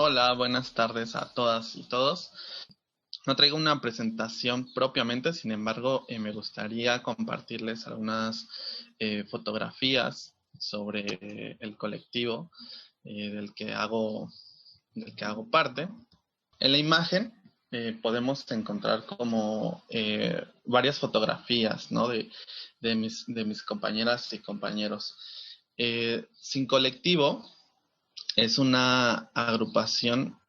Hola, buenas tardes a todas y todos. No traigo una presentación propiamente, sin embargo, me gustaría compartirles algunas fotografías sobre el colectivo del que hago parte. En la imagen podemos encontrar como varias fotografías, ¿no? de mis compañeras y compañeros. Sin colectivo es una agrupación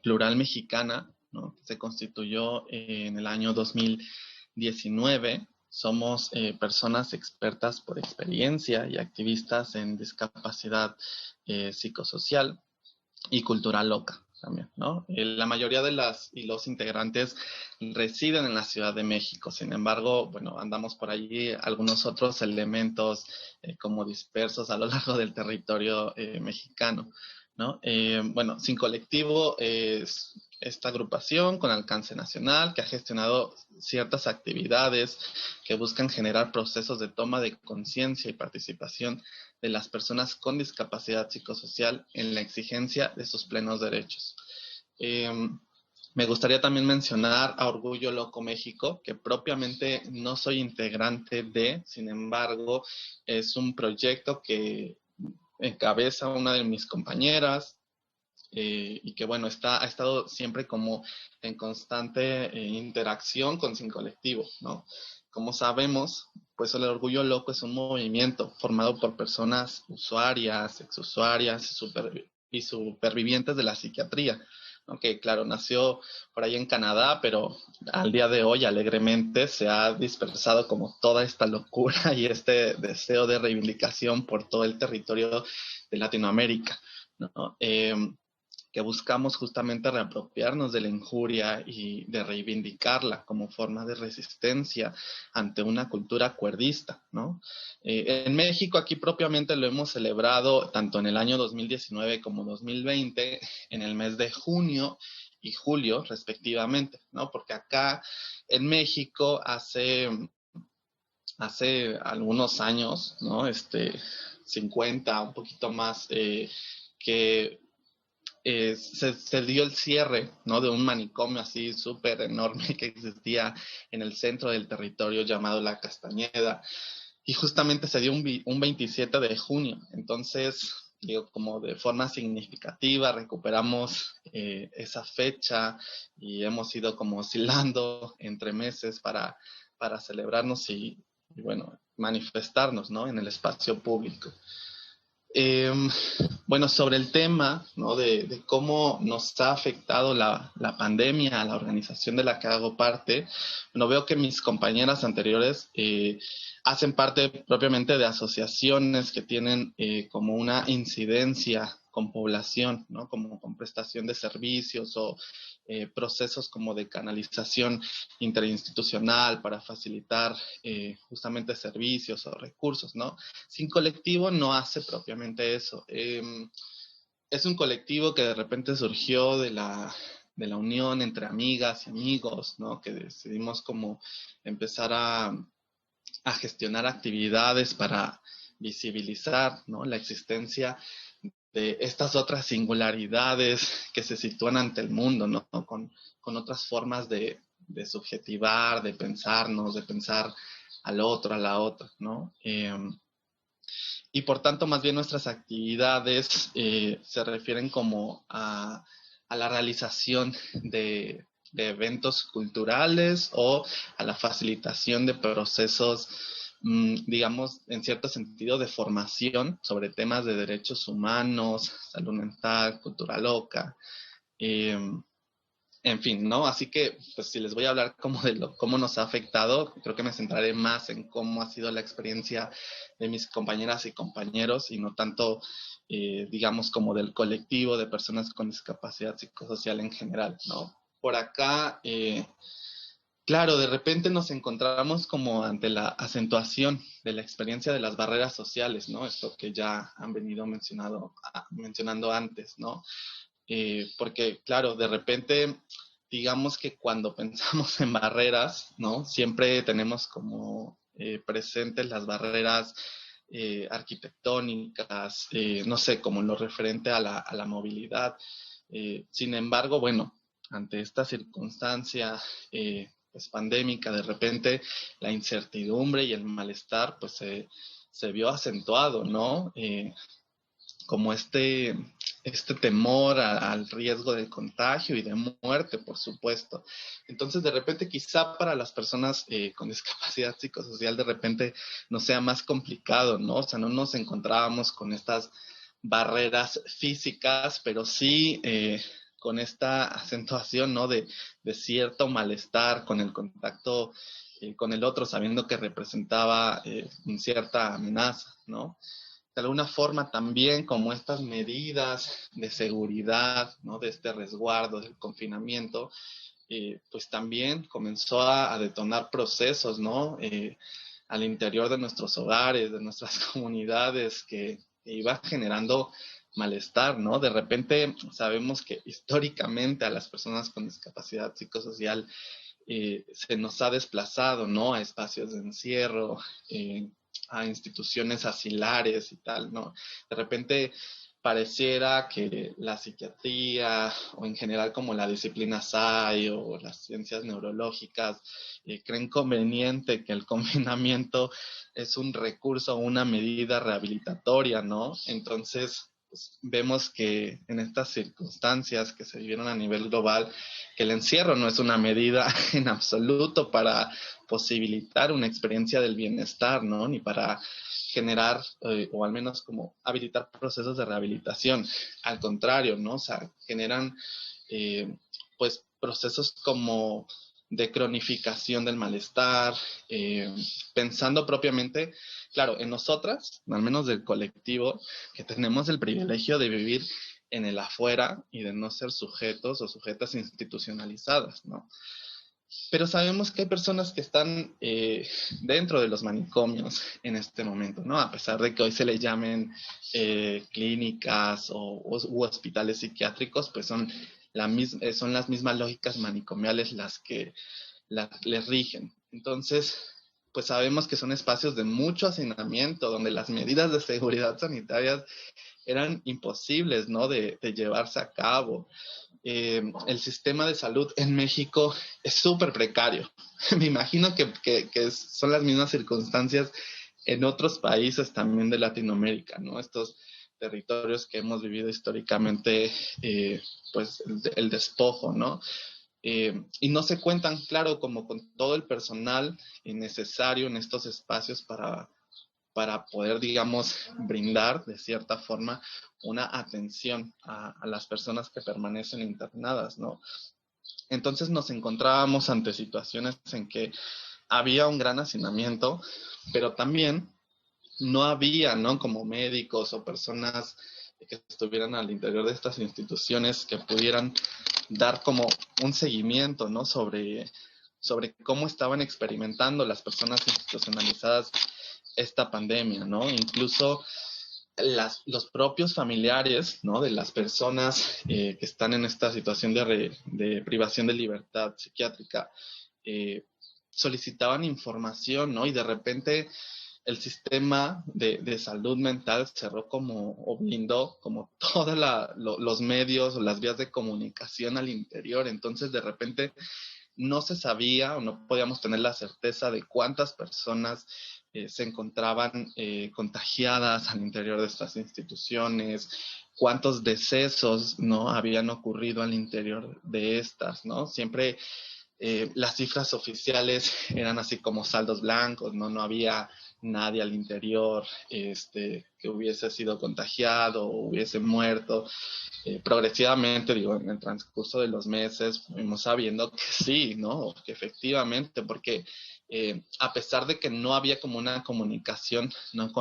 plural mexicana, ¿no? Que se constituyó en el año 2019. Somos personas expertas por experiencia y activistas en discapacidad psicosocial y cultural loca también, ¿no? La mayoría de las y los integrantes residen en la Ciudad de México. Sin embargo, bueno, andamos por allí algunos otros elementos como dispersos a lo largo del territorio mexicano, ¿no? Bueno, Sin Colectivo es esta agrupación con alcance nacional que ha gestionado ciertas actividades que buscan generar procesos de toma de conciencia y participación de las personas con discapacidad psicosocial en la exigencia de sus plenos derechos. Eh, Me gustaría también mencionar a Orgullo Loco México, que propiamente no soy integrante de, sin embargo, es un proyecto que encabeza una de mis compañeras, y que bueno, ha estado siempre como en constante interacción con Sin Colectivo, ¿no? Como sabemos, pues el Orgullo Loco es un movimiento formado por personas usuarias, exusuarias y supervivientes de la psiquiatría, ¿no? Que claro, nació por ahí en Canadá, pero al día de hoy alegremente se ha dispersado como toda esta locura y este deseo de reivindicación por todo el territorio de Latinoamérica, ¿no? Que buscamos justamente reapropiarnos de la injuria y de reivindicarla como forma de resistencia ante una cultura cuerdista, ¿no? En México aquí propiamente lo hemos celebrado tanto en el año 2019 como 2020, en el mes de junio y julio respectivamente, ¿no? Porque acá en México hace algunos años, ¿no? 50, un poquito más, que se dio el cierre, ¿no? De un manicomio así súper enorme que existía en el centro del territorio llamado La Castañeda, y justamente se dio un 27 de junio. Entonces, digo, como de forma significativa recuperamos esa fecha y hemos ido como oscilando entre meses para celebrarnos y bueno, manifestarnos, ¿no? En el espacio público. Eh, bueno, sobre el tema, ¿no? de cómo nos ha afectado la pandemia a la organización de la que hago parte, bueno, veo que mis compañeras anteriores hacen parte propiamente de asociaciones que tienen como una incidencia con población, ¿no? Como con prestación de servicios o procesos como de canalización interinstitucional para facilitar justamente servicios o recursos, ¿no? Sin Colectivo no hace propiamente eso. Es un colectivo que de repente surgió de la unión entre amigas y amigos, ¿no? Que decidimos como empezar a gestionar actividades para visibilizar, ¿no? La existencia de estas otras singularidades que se sitúan ante el mundo, ¿no? Con otras formas de subjetivar, de pensarnos, de pensar al otro, a la otra, ¿no? Y por tanto, más bien nuestras actividades se refieren como a la realización de eventos culturales o a la facilitación de procesos, digamos, en cierto sentido, de formación sobre temas de derechos humanos, salud mental, cultura loca, eh, en fin, ¿no? Así que, pues si les voy a hablar como de cómo nos ha afectado, creo que me centraré más en cómo ha sido la experiencia de mis compañeras y compañeros y no tanto, digamos, como del colectivo de personas con discapacidad psicosocial en general, ¿no? Por acá, claro, de repente nos encontramos como ante la acentuación de la experiencia de las barreras sociales, ¿no? Esto que ya han venido mencionando antes, ¿no? Porque, claro, de repente, digamos que cuando pensamos en barreras, ¿no? Siempre tenemos como presentes las barreras arquitectónicas, no sé, como en lo referente a la movilidad. Sin embargo, bueno, ante esta circunstancia pues pandémica, de repente la incertidumbre y el malestar pues se vio acentuado, ¿no? Como este temor al riesgo de contagio y de muerte, por supuesto. Entonces, de repente, quizá para las personas con discapacidad psicosocial, de repente nos sea más complicado, ¿no? O sea, no nos encontrábamos con estas barreras físicas, pero sí con esta acentuación, ¿no? De cierto malestar con el contacto con el otro, sabiendo que representaba cierta amenaza, ¿no? De alguna forma también como estas medidas de seguridad, ¿no? De este resguardo, del confinamiento, pues también comenzó a detonar procesos, ¿no? Al interior de nuestros hogares, de nuestras comunidades, que iba generando malestar, ¿no? De repente sabemos que históricamente a las personas con discapacidad psicosocial se nos ha desplazado, ¿no? A espacios de encierro, a instituciones asilares y tal, ¿no? De repente pareciera que la psiquiatría o en general como la disciplina PSY o las ciencias neurológicas creen conveniente que el confinamiento es un recurso o una medida rehabilitatoria, ¿no? Entonces, pues, vemos que en estas circunstancias que se vivieron a nivel global, que el encierro no es una medida en absoluto para posibilitar una experiencia del bienestar, ¿no? Ni para generar o al menos como habilitar procesos de rehabilitación. Al contrario, ¿no? O sea, generan pues procesos como de cronificación del malestar, pensando propiamente, claro, en nosotras, al menos del colectivo, que tenemos el privilegio de vivir en el afuera y de no ser sujetos o sujetas institucionalizadas, ¿no? Pero sabemos que hay personas que están dentro de los manicomios en este momento, ¿no? A pesar de que hoy se les llamen clínicas u hospitales psiquiátricos, pues son las mismas lógicas manicomiales las que les rigen. Entonces, pues sabemos que son espacios de mucho hacinamiento, donde las medidas de seguridad sanitarias eran imposibles, ¿no? De llevarse a cabo. El sistema de salud en México es súper precario. Me imagino que son las mismas circunstancias en otros países también de Latinoamérica, ¿no? Estos territorios que hemos vivido históricamente, pues el despojo, ¿no? Y no se cuentan, claro, como con todo el personal necesario en estos espacios para poder, digamos, brindar de cierta forma una atención a las personas que permanecen internadas, ¿no? Entonces nos encontrábamos ante situaciones en que había un gran hacinamiento, pero también no había, ¿no? Como médicos o personas que estuvieran al interior de estas instituciones que pudieran dar como un seguimiento, ¿no? Sobre cómo estaban experimentando las personas institucionalizadas esta pandemia, ¿no? Incluso los propios familiares, ¿no? De las personas que están en esta situación de privación de libertad psiquiátrica solicitaban información, ¿no? Y de repente el sistema de salud mental cerró como, o blindó como todos los medios o las vías de comunicación al interior. Entonces, de repente no se sabía o no podíamos tener la certeza de cuántas personas se encontraban contagiadas al interior de estas instituciones, cuántos decesos, ¿no? Habían ocurrido al interior de estas, ¿no? Siempre las cifras oficiales eran así como saldos blancos, ¿no? No había nadie al interior que hubiese sido contagiado o hubiese muerto. Progresivamente, digo, en el transcurso de los meses fuimos sabiendo que sí, ¿no? Que efectivamente, porque a pesar de que no había como una comunicación, ¿no?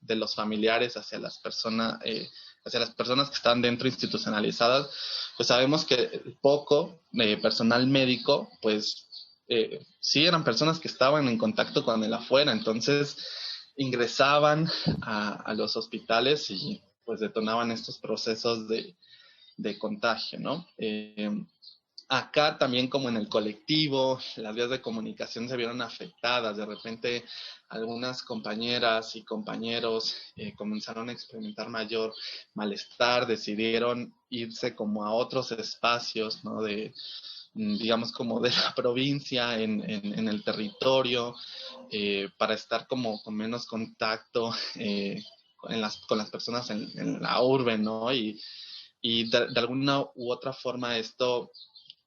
De los familiares hacia las personas que están dentro institucionalizadas, pues sabemos que poco personal médico, pues sí eran personas que estaban en contacto con el afuera, entonces ingresaban a los hospitales y pues detonaban estos procesos de contagio, ¿no? acá también, como en el colectivo, las vías de comunicación se vieron afectadas. De repente algunas compañeras y compañeros comenzaron a experimentar mayor malestar, decidieron irse como a otros espacios, ¿no? Digamos, como de la provincia, en el territorio, para estar como con menos contacto con las personas en la urbe, ¿no? Y de alguna u otra forma esto,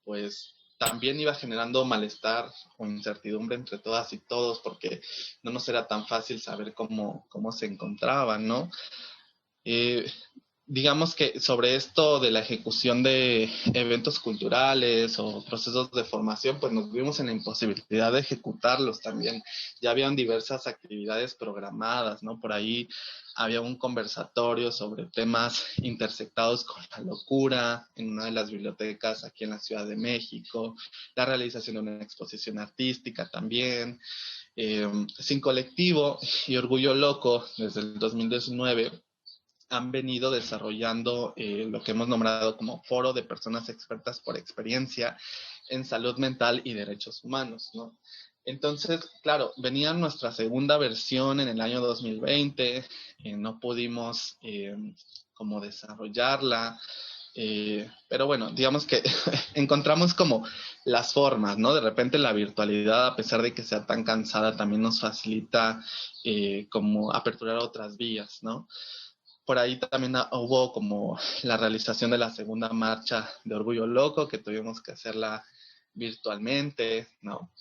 pues, también iba generando malestar o incertidumbre entre todas y todos, porque no nos era tan fácil saber cómo se encontraban, ¿no? Eh, digamos que sobre esto de la ejecución de eventos culturales o procesos de formación, pues nos vimos en la imposibilidad de ejecutarlos también. Ya habían diversas actividades programadas, ¿no? Por ahí había un conversatorio sobre temas intersectados con la locura en una de las bibliotecas aquí en la Ciudad de México, la realización de una exposición artística también. Sin Colectivo y Orgullo Loco, desde el 2019, han venido desarrollando lo que hemos nombrado como Foro de Personas Expertas por Experiencia en Salud Mental y Derechos Humanos, ¿no? Entonces, claro, venía nuestra segunda versión en el año 2020, no pudimos como desarrollarla, pero bueno, digamos que encontramos como las formas, ¿no? De repente la virtualidad, a pesar de que sea tan cansada, también nos facilita como aperturar otras vías, ¿no? Por ahí también hubo como la realización de la segunda marcha de Orgullo Loco, que tuvimos que hacerla virtualmente, ¿no?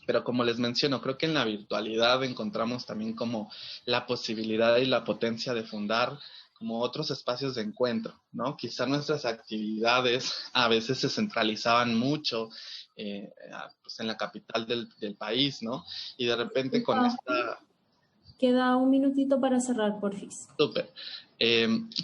Pero como les menciono, creo que en la virtualidad encontramos también como la posibilidad y la potencia de fundar como otros espacios de encuentro, ¿no? Quizá nuestras actividades a veces se centralizaban mucho pues en la capital del país, ¿no? Y de repente con esta... Queda un minutito para cerrar, porfis. Súper.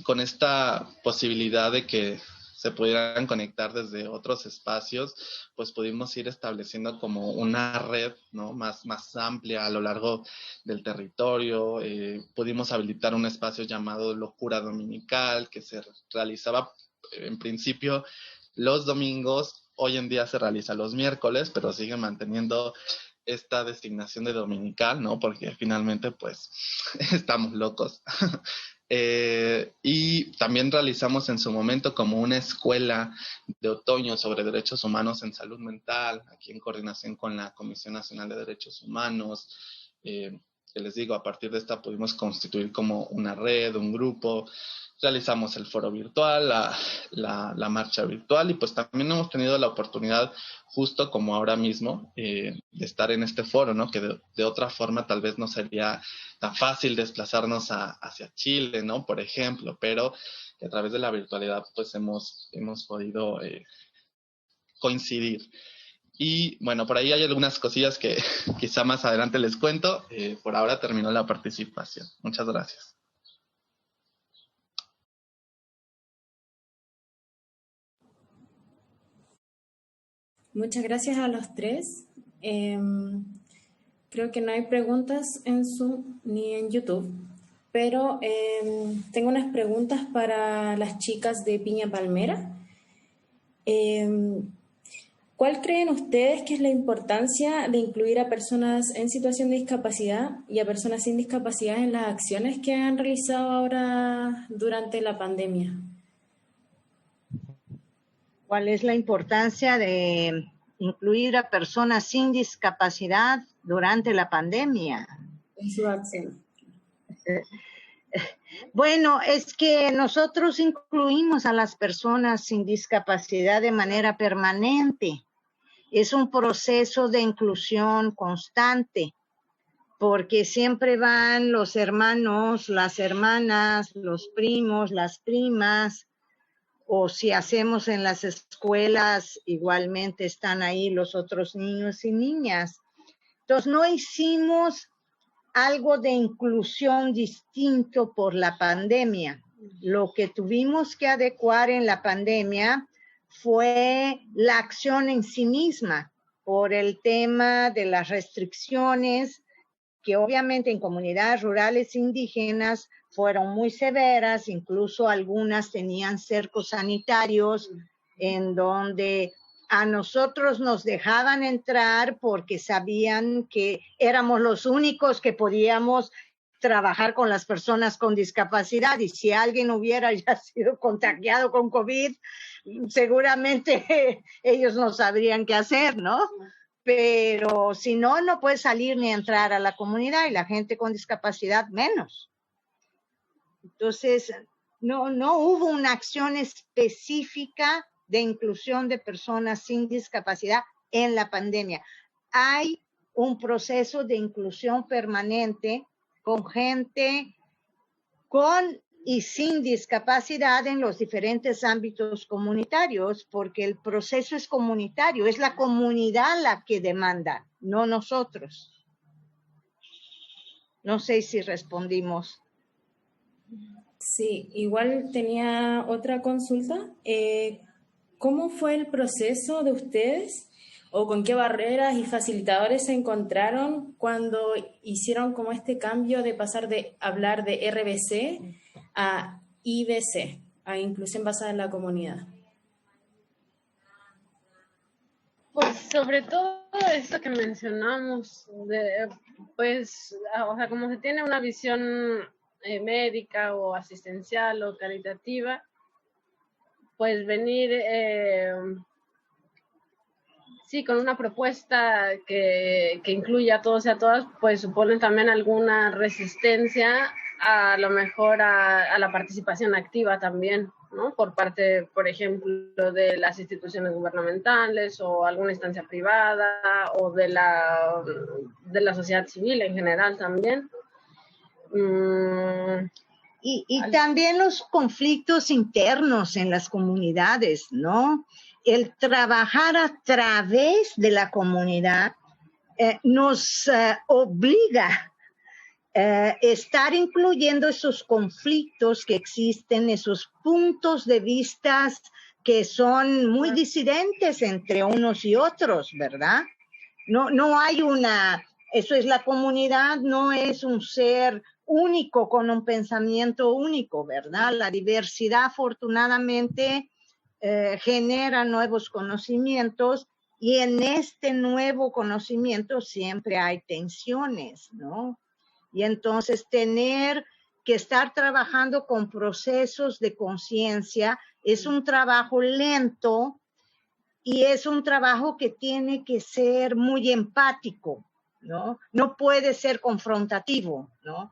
Con esta posibilidad de que se pudieran conectar desde otros espacios, pues pudimos ir estableciendo como una red, ¿no? Más amplia a lo largo del territorio. Pudimos habilitar un espacio llamado Locura Dominical, que se realizaba en principio los domingos. Hoy en día se realiza los miércoles, pero sigue manteniendo esta designación de dominical, ¿no? Porque finalmente, pues, estamos locos. Y también realizamos en su momento como una escuela de otoño sobre derechos humanos en salud mental, aquí en coordinación con la Comisión Nacional de Derechos Humanos. Que les digo, a partir de esta pudimos constituir como una red, un grupo. Realizamos el foro virtual, la marcha virtual, y pues también hemos tenido la oportunidad, justo como ahora mismo, de estar en este foro, ¿no? Que de otra forma tal vez no sería tan fácil desplazarnos hacia Chile, ¿no? Por ejemplo, pero a través de la virtualidad pues hemos podido coincidir. Y bueno, por ahí hay algunas cosillas que quizá más adelante les cuento. Por ahora terminó la participación. Muchas gracias. Muchas gracias a los tres. Creo que no hay preguntas en Zoom ni en YouTube, pero tengo unas preguntas para las chicas de Piña Palmera. ¿Cuál creen ustedes que es la importancia de incluir a personas en situación de discapacidad y a personas sin discapacidad en las acciones que han realizado ahora durante la pandemia? ¿Cuál es la importancia de incluir a personas sin discapacidad durante la pandemia? En su acción. Bueno, es que nosotros incluimos a las personas sin discapacidad de manera permanente. Es un proceso de inclusión constante, porque siempre van los hermanos, las hermanas, los primos, las primas, o si hacemos en las escuelas, igualmente están ahí los otros niños y niñas. Entonces, no hicimos algo de inclusión distinto por la pandemia. Lo que tuvimos que adecuar en la pandemia fue la acción en sí misma, por el tema de las restricciones, que obviamente en comunidades rurales indígenas fueron muy severas, incluso algunas tenían cercos sanitarios en donde a nosotros nos dejaban entrar porque sabían que éramos los únicos que podíamos trabajar con las personas con discapacidad, y si alguien hubiera ya sido contagiado con COVID, seguramente ellos no sabrían qué hacer, ¿no? Pero si no, no puede salir ni entrar a la comunidad, y la gente con discapacidad menos. Entonces, no hubo una acción específica de inclusión de personas sin discapacidad en la pandemia. Hay un proceso de inclusión permanente con gente con y sin discapacidad en los diferentes ámbitos comunitarios, porque el proceso es comunitario, es la comunidad la que demanda, no nosotros. No sé si respondimos. Sí, igual tenía otra consulta. ¿Cómo fue el proceso de ustedes o con qué barreras y facilitadores se encontraron cuando hicieron como este cambio de pasar de hablar de RBC a IBC, a Inclusión Basada en la Comunidad? Pues sobre todo esto que mencionamos, pues, o sea, como se tiene una visión médica o asistencial o caritativa, pues venir, sí, con una propuesta que incluya a todos y a todas, pues supone también alguna resistencia a lo mejor a la participación activa también, ¿no? Por parte, por ejemplo, de las instituciones gubernamentales o alguna instancia privada o de la sociedad civil en general también. Y también los conflictos internos en las comunidades, ¿no? El trabajar a través de la comunidad nos obliga a estar incluyendo esos conflictos que existen, esos puntos de vista que son muy disidentes entre unos y otros, ¿verdad? No hay eso es la comunidad, no es un ser único con un pensamiento único, ¿verdad? La diversidad afortunadamente genera nuevos conocimientos, y en este nuevo conocimiento siempre hay tensiones, ¿no? Y entonces tener que estar trabajando con procesos de conciencia es un trabajo lento, y es un trabajo que tiene que ser muy empático, ¿no? No puede ser confrontativo, ¿no?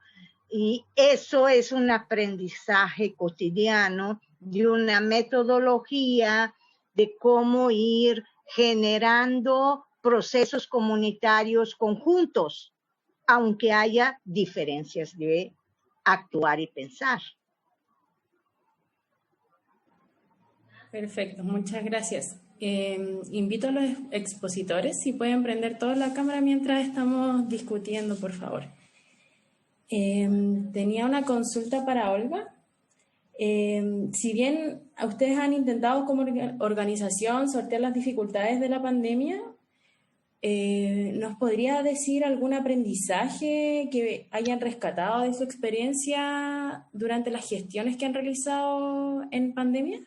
Y eso es un aprendizaje cotidiano de una metodología de cómo ir generando procesos comunitarios conjuntos, aunque haya diferencias de actuar y pensar. Perfecto, muchas gracias. Invito a los expositores si pueden prender toda la cámara mientras estamos discutiendo, por favor. Tenía una consulta para Olga. Si bien ustedes han intentado como organización sortear las dificultades de la pandemia, ¿nos podría decir algún aprendizaje que hayan rescatado de su experiencia durante las gestiones que han realizado en pandemia?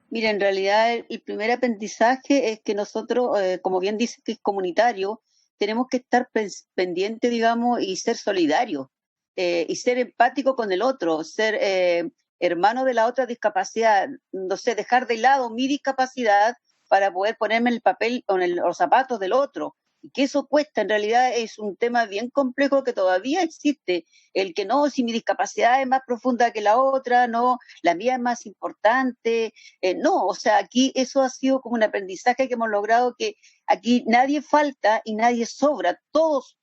Mira, en realidad el primer aprendizaje es que nosotros, como bien dice que es comunitario, tenemos que estar pendientes, digamos, y ser solidarios, y ser empático con el otro, ser hermano de la otra discapacidad, no sé, dejar de lado mi discapacidad para poder ponerme en el papel o en los zapatos del otro. Y que eso cuesta, en realidad es un tema bien complejo que todavía existe, el que no, si mi discapacidad es más profunda que la otra, no, la mía es más importante, no, o sea, aquí eso ha sido como un aprendizaje que hemos logrado, que aquí nadie falta y nadie sobra, todos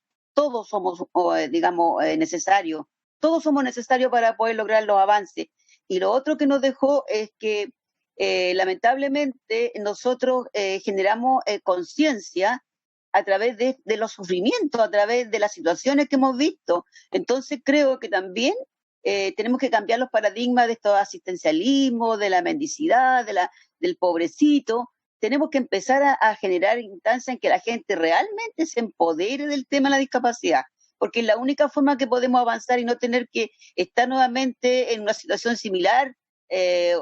somos, digamos, necesarios, todos somos necesarios para poder lograr los avances. Y lo otro que nos dejó es que lamentablemente nosotros generamos conciencia a través de los sufrimientos, a través de las situaciones que hemos visto. Entonces creo que también tenemos que cambiar los paradigmas de estos asistencialismos, de la mendicidad, del pobrecito. Tenemos que empezar a generar instancias en que la gente realmente se empodere del tema de la discapacidad, porque es la única forma que podemos avanzar y no tener que estar nuevamente en una situación similar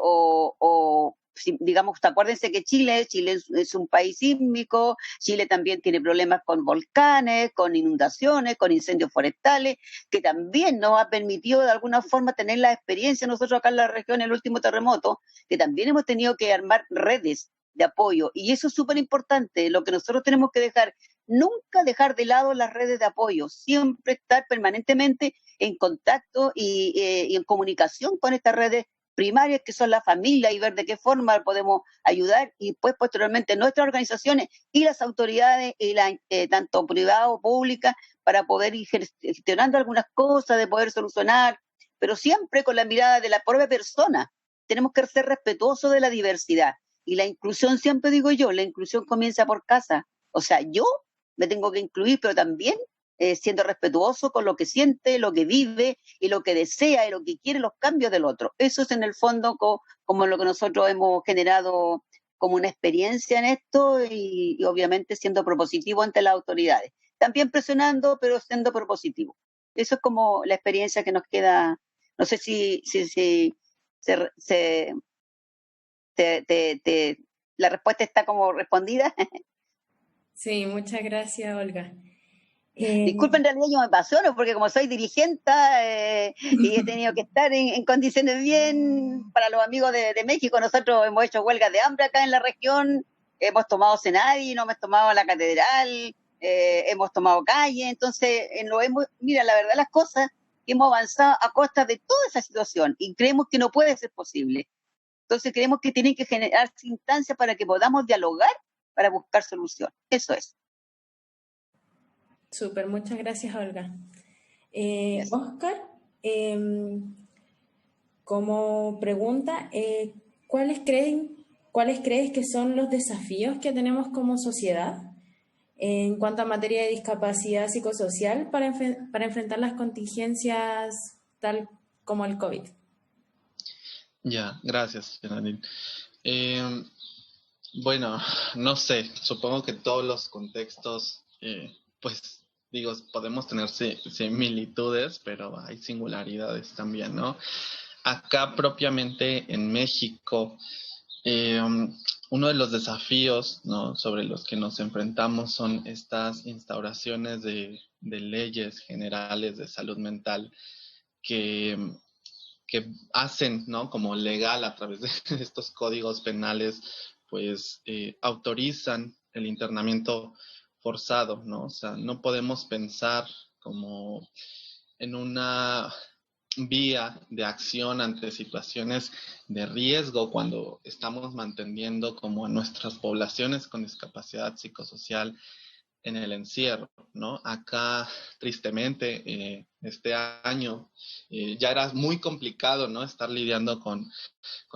o digamos, acuérdense que Chile es un país sísmico, Chile también tiene problemas con volcanes, con inundaciones, con incendios forestales, que también nos ha permitido de alguna forma tener la experiencia nosotros acá en la región, el último terremoto, que también hemos tenido que armar redes de apoyo, y eso es súper importante, lo que nosotros tenemos que nunca dejar de lado las redes de apoyo, siempre estar permanentemente en contacto y en comunicación con estas redes primarias que son la familia y ver de qué forma podemos ayudar, y pues posteriormente nuestras organizaciones y las autoridades, y tanto privadas o públicas, para poder ir gestionando algunas cosas, de poder solucionar, pero siempre con la mirada de la propia persona. Tenemos que ser respetuosos de la diversidad. Y la inclusión, siempre digo yo, la inclusión comienza por casa. O sea, yo me tengo que incluir, pero también siendo respetuoso con lo que siente, lo que vive y lo que desea y lo que quiere, los cambios del otro. Eso es en el fondo como lo que nosotros hemos generado como una experiencia en esto, y obviamente siendo propositivo ante las autoridades. También presionando, pero siendo propositivo. Eso es como la experiencia que nos queda. No sé si la respuesta está como respondida. Sí, muchas gracias, Olga. Disculpen, en realidad yo me apasiono porque como soy dirigente y he tenido que estar en condiciones bien para los amigos de México. Nosotros hemos hecho huelgas de hambre acá en la región, hemos tomado Senadi, no hemos tomado la catedral, hemos tomado calle, entonces mira, la verdad las cosas, hemos avanzado a costa de toda esa situación y creemos que no puede ser posible. Entonces creemos que tienen que generarse instancias para que podamos dialogar para buscar solución. Eso es. Súper, muchas gracias, Olga. Yes. Oscar, como pregunta, ¿cuáles crees que son los desafíos que tenemos como sociedad en cuanto a materia de discapacidad psicosocial para enfrentar las contingencias tal como el COVID? Ya, gracias, Geraldine. Bueno, no sé, supongo que todos los contextos, pues digo, podemos tener similitudes, pero hay singularidades también, ¿no? Acá propiamente en México, uno de los desafíos, ¿no?, sobre los que nos enfrentamos son estas instauraciones de leyes generales de salud mental que, que hacen, ¿no?, como legal a través de estos códigos penales, pues autorizan el internamiento forzado, ¿no? O sea, no podemos pensar como en una vía de acción ante situaciones de riesgo cuando estamos manteniendo como a nuestras poblaciones con discapacidad psicosocial en el encierro, ¿no? Acá, tristemente, este año ya era muy complicado, ¿no?, estar lidiando con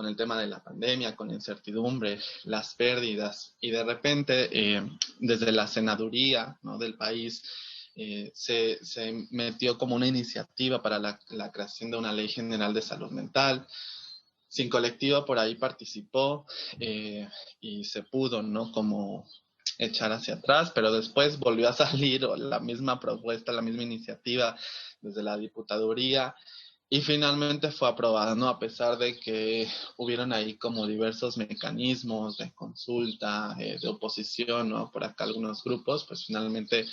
el tema de la pandemia, con la incertidumbre, las pérdidas, y de repente, desde la senaduría, ¿no?, del país, se metió como una iniciativa para la creación de una ley general de salud mental. Sin Colectivo por ahí participó y se pudo, ¿no?, como echar hacia atrás, pero después volvió a salir la misma propuesta, la misma iniciativa desde la Diputaduría, y finalmente fue aprobada, ¿no? A pesar de que hubieron ahí como diversos mecanismos de consulta, de oposición, ¿no?, por acá algunos grupos, pues finalmente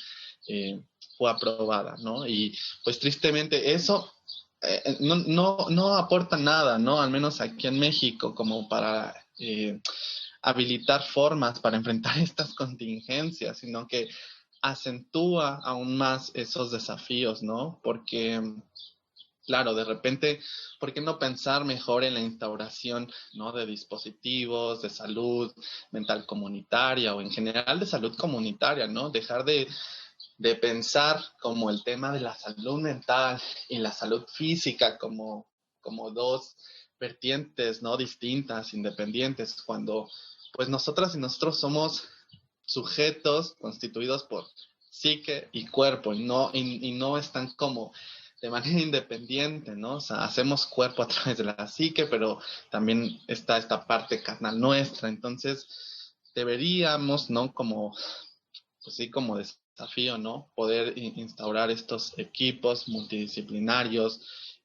fue aprobada, ¿no? Y pues tristemente eso no aporta nada, ¿no? Al menos aquí en México, como para habilitar formas para enfrentar estas contingencias, sino que acentúa aún más esos desafíos, ¿no? Porque, claro, de repente, ¿por qué no pensar mejor en la instauración, ¿no?, de dispositivos de salud mental comunitaria o en general de salud comunitaria, ¿no? Dejar de pensar como el tema de la salud mental y la salud física como dos vertientes, ¿no?, distintas, independientes, cuando pues nosotras y nosotros somos sujetos constituidos por psique y cuerpo, y no están como de manera independiente, ¿no? O sea, hacemos cuerpo a través de la psique, pero también está esta parte carnal nuestra. Entonces deberíamos, ¿no?, como, pues sí, como desafío, ¿no?, poder instaurar estos equipos multidisciplinarios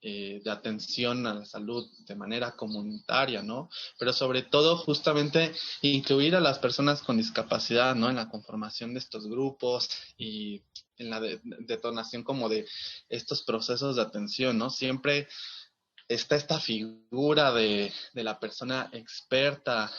de atención a la salud de manera comunitaria, ¿no? Pero sobre todo justamente incluir a las personas con discapacidad, ¿no? En la conformación de estos grupos y en la detonación como de estos procesos de atención, ¿no? Siempre está esta figura de la persona experta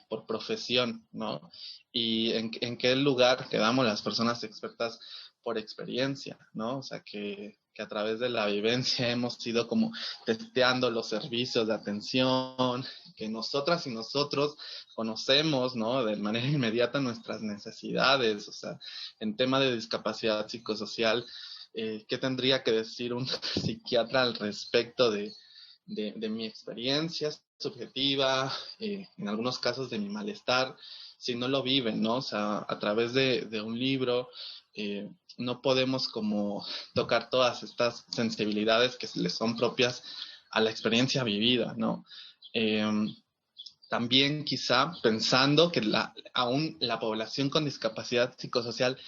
por profesión, ¿no? Y en qué lugar quedamos las personas expertas por experiencia, ¿no? O sea, que a través de la vivencia hemos ido como testeando los servicios de atención, que nosotras y nosotros conocemos, ¿no? De manera inmediata nuestras necesidades, o sea, en tema de discapacidad psicosocial, ¿qué tendría que decir un psiquiatra al respecto de mi experiencia subjetiva, en algunos casos de mi malestar, si no lo viven, ¿no? O sea, a través de un libro, no podemos como tocar todas estas sensibilidades que les son propias a la experiencia vivida, ¿no? También quizá pensando que aún la población con discapacidad psicosocial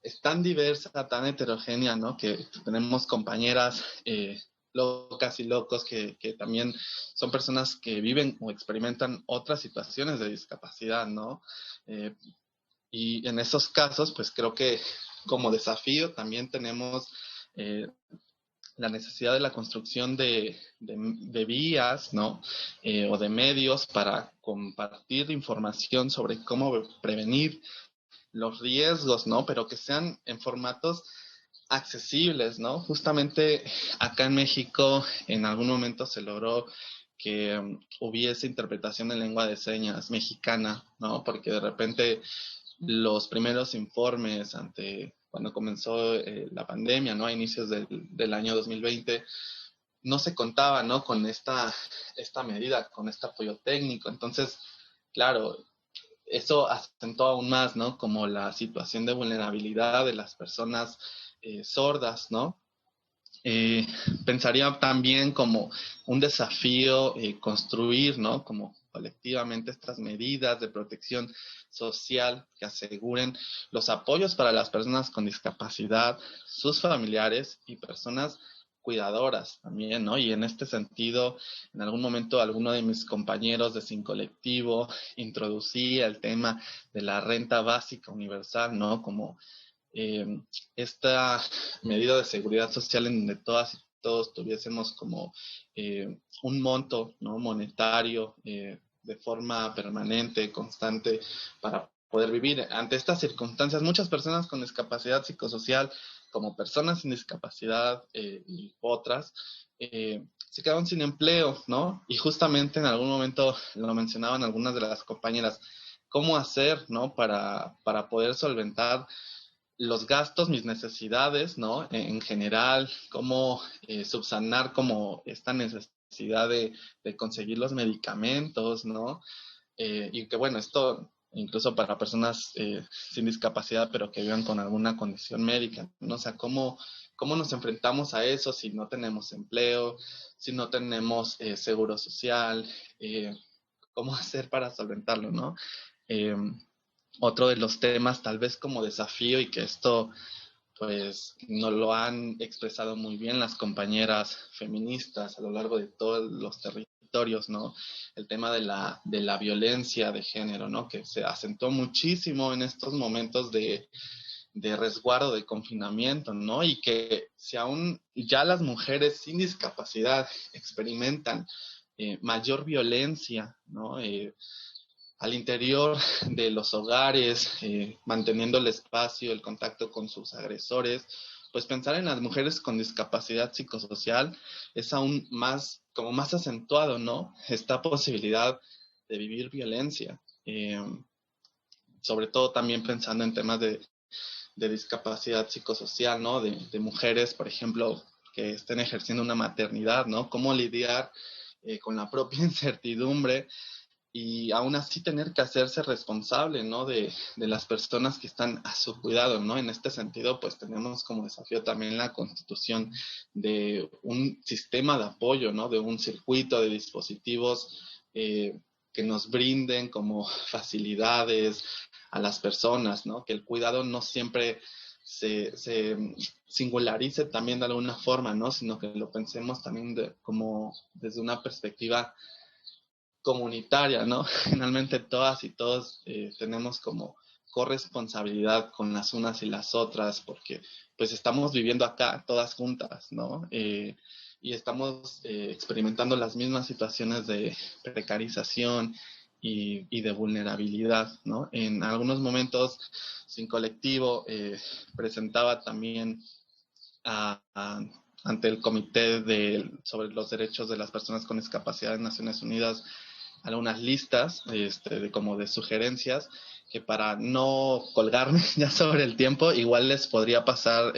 es tan diversa, tan heterogénea, ¿no? Que tenemos compañeras locas y locos que también son personas que viven o experimentan otras situaciones de discapacidad, ¿no? Y en esos casos, pues creo que como desafío también tenemos la necesidad de la construcción de vías, ¿no? O de medios para compartir información sobre cómo prevenir los riesgos, ¿no? Pero que sean en formatos accesibles, ¿no? Justamente acá en México en algún momento se logró que hubiese interpretación en lengua de señas mexicana, ¿no? Porque de repente los primeros informes cuando comenzó la pandemia, ¿no? A inicios del año 2020, no se contaba, ¿no? Con esta medida, con este apoyo técnico. Entonces, claro, eso acentuó aún más, ¿no? Como la situación de vulnerabilidad de las personas sordas, ¿no? Pensaría también como un desafío construir, ¿no? Como colectivamente estas medidas de protección social que aseguren los apoyos para las personas con discapacidad, sus familiares y personas cuidadoras también, ¿no? Y en este sentido, en algún momento alguno de mis compañeros de Sin Colectivo introducía el tema de la renta básica universal, ¿no? Como esta medida de seguridad social en donde todas y todos tuviésemos como un monto, ¿no? Monetario de forma permanente, constante, para poder vivir. Ante estas circunstancias, muchas personas con discapacidad psicosocial, como personas sin discapacidad y otras, se quedaron sin empleo, ¿no? Y justamente en algún momento lo mencionaban algunas de las compañeras, ¿cómo hacer, ¿no? Para poder solventar los gastos, mis necesidades, ¿no? En general, cómo subsanar como esta necesidad de conseguir los medicamentos, ¿no? Y que bueno, esto incluso para personas sin discapacidad, pero que vivan con alguna condición médica, ¿no? O sea, cómo nos enfrentamos a eso si no tenemos empleo, si no tenemos seguro social, cómo hacer para solventarlo, ¿no? Otro de los temas tal vez como desafío y que esto pues nos lo han expresado muy bien las compañeras feministas a lo largo de todos los territorios, ¿no? El tema de la violencia de género, ¿no? Que se acentuó muchísimo en estos momentos de resguardo, de confinamiento, ¿no? Y que si aún ya las mujeres sin discapacidad experimentan mayor violencia, ¿no? Al interior de los hogares, manteniendo el espacio, el contacto con sus agresores, pues pensar en las mujeres con discapacidad psicosocial es aún más, como más acentuado, ¿no? Esta posibilidad de vivir violencia. Sobre todo también pensando en temas de discapacidad psicosocial, ¿no? De mujeres, por ejemplo, que estén ejerciendo una maternidad, ¿no? Cómo lidiar con la propia incertidumbre y aún así tener que hacerse responsable, ¿no? De las personas que están a su cuidado, ¿no? En este sentido, pues tenemos como desafío también la constitución de un sistema de apoyo, ¿no? De un circuito de dispositivos que nos brinden como facilidades a las personas, ¿no? Que el cuidado no siempre se singularice también de alguna forma, ¿no? Sino que lo pensemos también como desde una perspectiva comunitaria, ¿no? Finalmente todas y todos tenemos como corresponsabilidad con las unas y las otras, porque pues estamos viviendo acá todas juntas, ¿no? Y estamos experimentando las mismas situaciones de precarización y de vulnerabilidad, ¿no? En algunos momentos, Sin Colectivo presentaba también ante el Comité sobre los Derechos de las Personas con Discapacidad de Naciones Unidas algunas listas como de sugerencias que, para no colgarme ya sobre el tiempo, igual les podría pasar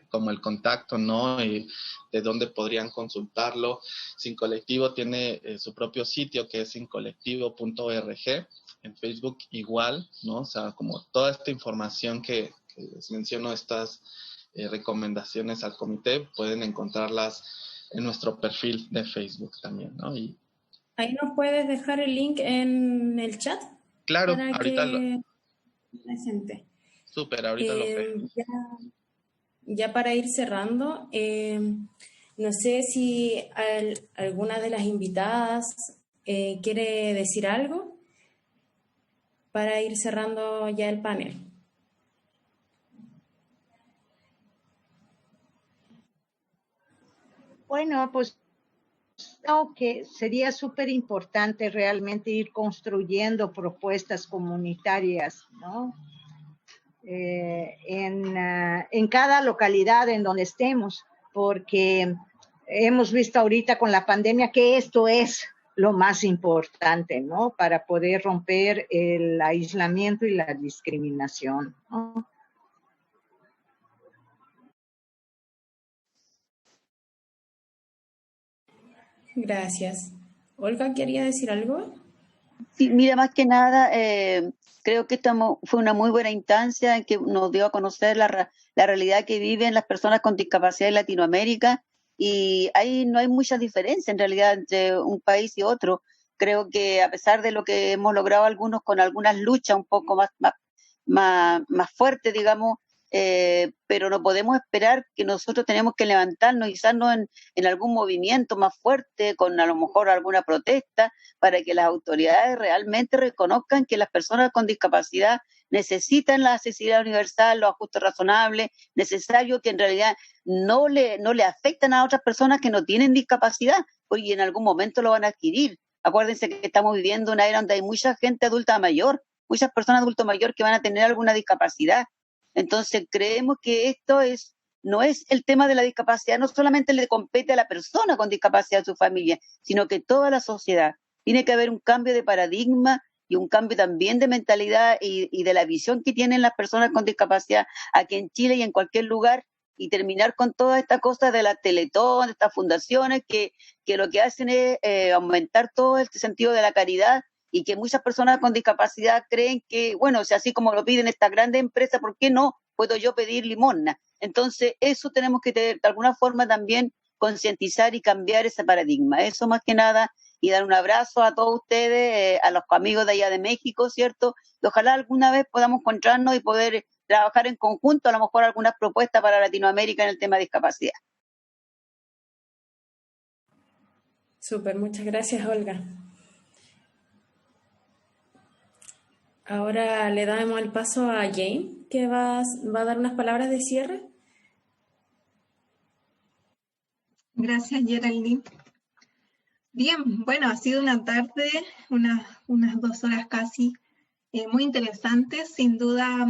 como el contacto, ¿no? De dónde podrían consultarlo. Sin Colectivo tiene su propio sitio, que es sincolectivo.org. En Facebook igual, ¿no? O sea, como toda esta información que les menciono, estas recomendaciones al comité, pueden encontrarlas en nuestro perfil de Facebook también, ¿no? Y ¿ahí nos puedes dejar el link en el chat? claro, Para ahorita que la gente. súper, ahorita lo veo. Ya para ir cerrando, no sé si alguna de las invitadas quiere decir algo para ir cerrando ya el panel. Bueno, pues creo que sería súper importante realmente ir construyendo propuestas comunitarias, ¿no? En cada localidad en donde estemos, porque hemos visto ahorita con la pandemia que esto es lo más importante, ¿no? Para poder romper el aislamiento y la discriminación, ¿no? Gracias. Olga, ¿quería decir algo? Sí, mira, más que nada, creo que fue una muy buena instancia en que nos dio a conocer la realidad que viven las personas con discapacidad en Latinoamérica, y ahí no hay mucha diferencia en realidad entre un país y otro. Creo que a pesar de lo que hemos logrado algunos con algunas luchas un poco más fuertes, digamos, pero no podemos esperar, que nosotros tenemos que levantarnos y estarnos en algún movimiento más fuerte, con a lo mejor alguna protesta, para que las autoridades realmente reconozcan que las personas con discapacidad necesitan la accesibilidad universal, los ajustes razonables, necesarios, que en realidad no le afectan a otras personas que no tienen discapacidad, porque en algún momento lo van a adquirir. Acuérdense que estamos viviendo una era donde hay mucha gente adulta mayor, muchas personas adulto mayor que van a tener alguna discapacidad. Entonces creemos que no es el tema de la discapacidad, no solamente le compete a la persona con discapacidad, a su familia, sino que toda la sociedad. Tiene que haber un cambio de paradigma y un cambio también de mentalidad y de la visión que tienen las personas con discapacidad aquí en Chile y en cualquier lugar, y terminar con toda esta cosa de la Teletón, de estas fundaciones que lo que hacen es aumentar todo este sentido de la caridad, y que muchas personas con discapacidad creen que, bueno, si así como lo piden estas grandes empresas, ¿por qué no puedo yo pedir limosna? Entonces, eso tenemos que de alguna forma también concientizar y cambiar ese paradigma. Eso más que nada, y dar un abrazo a todos ustedes, a los amigos de allá de México, ¿cierto? Y ojalá alguna vez podamos encontrarnos y poder trabajar en conjunto, a lo mejor algunas propuestas para Latinoamérica en el tema de discapacidad. Súper, muchas gracias, Olga. Ahora le damos el paso a Jane, que va a dar unas palabras de cierre. Gracias, Geraldine. Bien, bueno, ha sido una tarde, unas 2 horas casi, muy interesantes. Sin duda,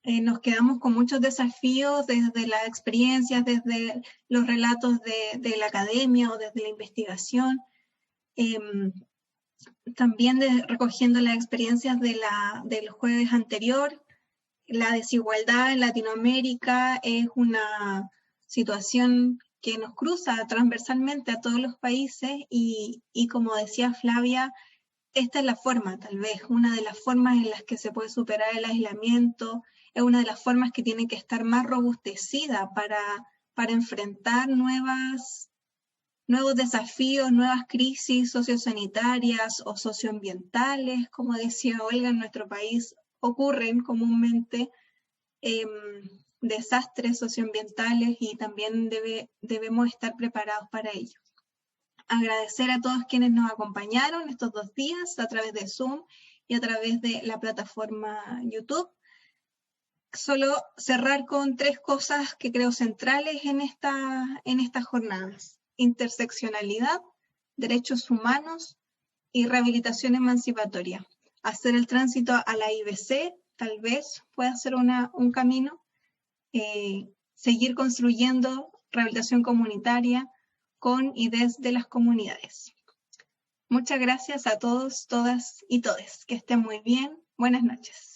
nos quedamos con muchos desafíos desde las experiencias, desde los relatos de la academia o desde la investigación. También recogiendo las experiencias del jueves anterior. La desigualdad en Latinoamérica es una situación que nos cruza transversalmente a todos los países y como decía Flavia, esta es la forma, tal vez, una de las formas en las que se puede superar el aislamiento, es una de las formas que tiene que estar más robustecida para enfrentar nuevos desafíos, nuevas crisis sociosanitarias o socioambientales, como decía Olga, en nuestro país ocurren comúnmente. desastres socioambientales y también debemos estar preparados para ello. Agradecer a todos quienes nos acompañaron estos 2 días a través de Zoom y a través de la plataforma YouTube. Solo cerrar con 3 cosas que creo centrales en estas jornadas: interseccionalidad, derechos humanos y rehabilitación emancipatoria. Hacer el tránsito a la IBC tal vez pueda ser un camino. Seguir construyendo rehabilitación comunitaria con y desde las comunidades. Muchas gracias a todos, todas y todes. Que estén muy bien. Buenas noches.